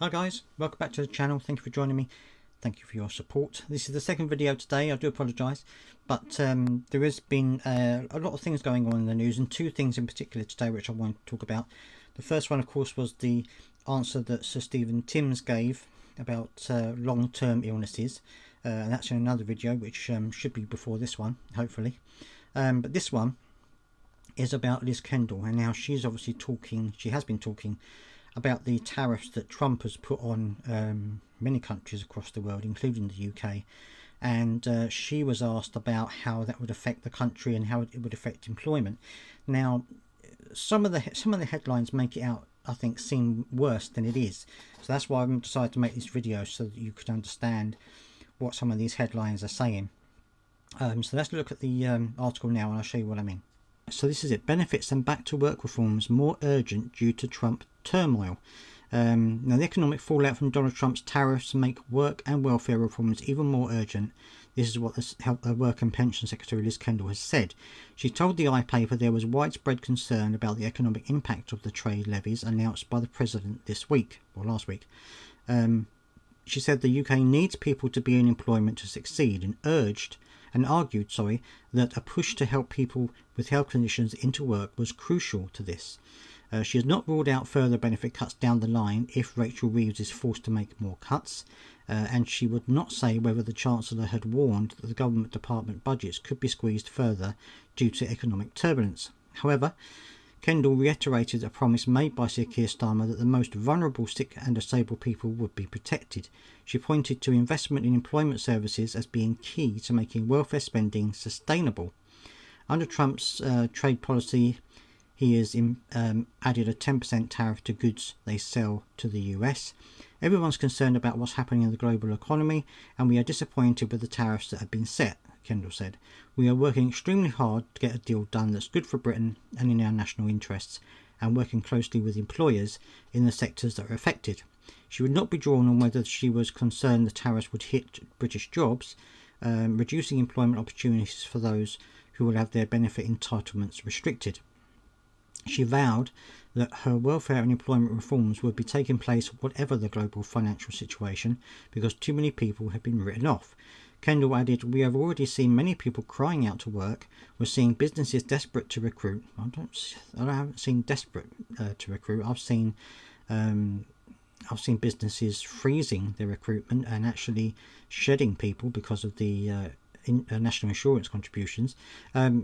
Hi guys, welcome back to the channel. Thank you for joining me. Thank you for your support. This is the second video today. I do apologise, but there has been a lot of things going on in the news, and two things in particular today which I want to talk about. The first one, of course, was the answer that Sir Stephen Timms gave about long-term illnesses, and that's in another video which should be before this one, hopefully. But this one is about Liz Kendall, and now she's obviously talking, she has been talking about the tariffs that Trump has put on many countries across the world, including the UK. And she was asked about how that would affect the country and how it would affect employment. Now, some of the headlines make it out, I think, seem worse than it is. So that's why I've decided to make this video, so that you could understand what some of these headlines are saying. So let's look at the article now, and I'll show you what I mean. So this is it. Benefits and back to work reforms more urgent due to Trump turmoil. Now, the economic fallout from Donald Trump's tariffs make work and welfare reforms even more urgent. This is what the Work and Pension Secretary Liz Kendall has said. She told the iPaper there was widespread concern about the economic impact of the trade levies announced by the President this week, or last week. She said the UK needs people to be in employment to succeed, and argued that a push to help people with health conditions into work was crucial to this. She has not ruled out further benefit cuts down the line if Rachel Reeves is forced to make more cuts, and she would not say whether the Chancellor had warned that the government department budgets could be squeezed further due to economic turbulence. However, Kendall reiterated a promise made by Sir Keir Starmer that the most vulnerable, sick and disabled people would be protected. She pointed to investment in employment services as being key to making welfare spending sustainable. Under Trump's trade policy, he has added a 10% tariff to goods they sell to the US. Everyone's concerned about what's happening in the global economy, and we are disappointed with the tariffs that have been set, Kendall said. We are working extremely hard to get a deal done that's good for Britain and in our national interests, and working closely with employers in the sectors that are affected. She would not be drawn on whether she was concerned the tariffs would hit British jobs, reducing employment opportunities for those who will have their benefit entitlements restricted. She vowed that her welfare and employment reforms would be taking place whatever the global financial situation, because too many people have been written off. Kendall added, "We have already seen many people crying out to work. We're seeing businesses desperate to recruit." I haven't seen desperate to recruit. I've seen businesses freezing their recruitment and actually shedding people because of the national insurance contributions.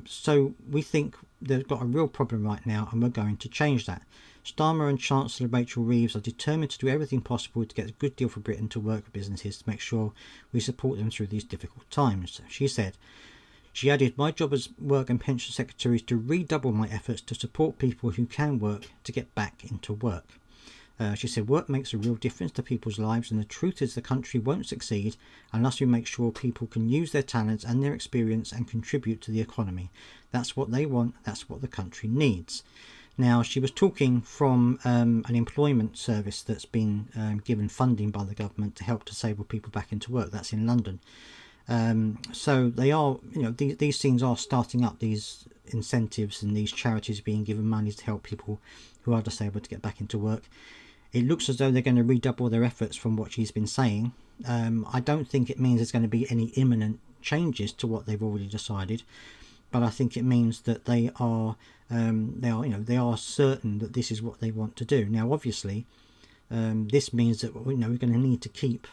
So we think they've got a real problem right now, and we're going to change that. Starmer and Chancellor Rachel Reeves are determined to do everything possible to get a good deal for Britain to work with businesses to make sure we support them through these difficult times, she said. She added, "My job as Work and Pension Secretary is to redouble my efforts to support people who can work to get back into work." She said, "Work makes a real difference to people's lives, and the truth is the country won't succeed unless we make sure people can use their talents and their experience and contribute to the economy. That's what they want. That's what the country needs." Now, she was talking from an employment service that's been given funding by the government to help disabled people back into work. That's in London. So they are, these things are starting up, these incentives and these charities being given money to help people who are disabled to get back into work. It looks as though they're going to redouble their efforts from what she's been saying. I don't think it means there's going to be any imminent changes to what they've already decided, but I think it means that they are certain that this is what they want to do. Now, obviously, this means that we're going to need to keep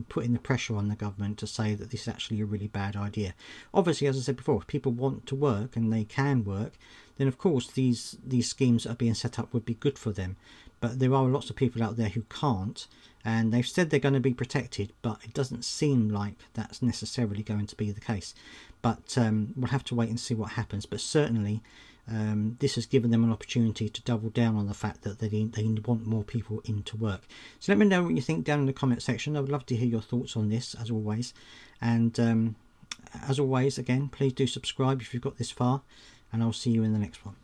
putting the pressure on the government to say that this is actually a really bad idea. Obviously, as I said before, if people want to work and they can work, then of course these schemes that are being set up would be good for them. But there are lots of people out there who can't, and they've said they're going to be protected, but it doesn't seem like that's necessarily going to be the case. But we'll have to wait and see what happens. But certainly this has given them an opportunity to double down on the fact that they want more people into work. So let me know what you think down in the comment section. I would love to hear your thoughts on this, as always. And as always, again, please do subscribe if you've got this far, and I'll see you in the next one.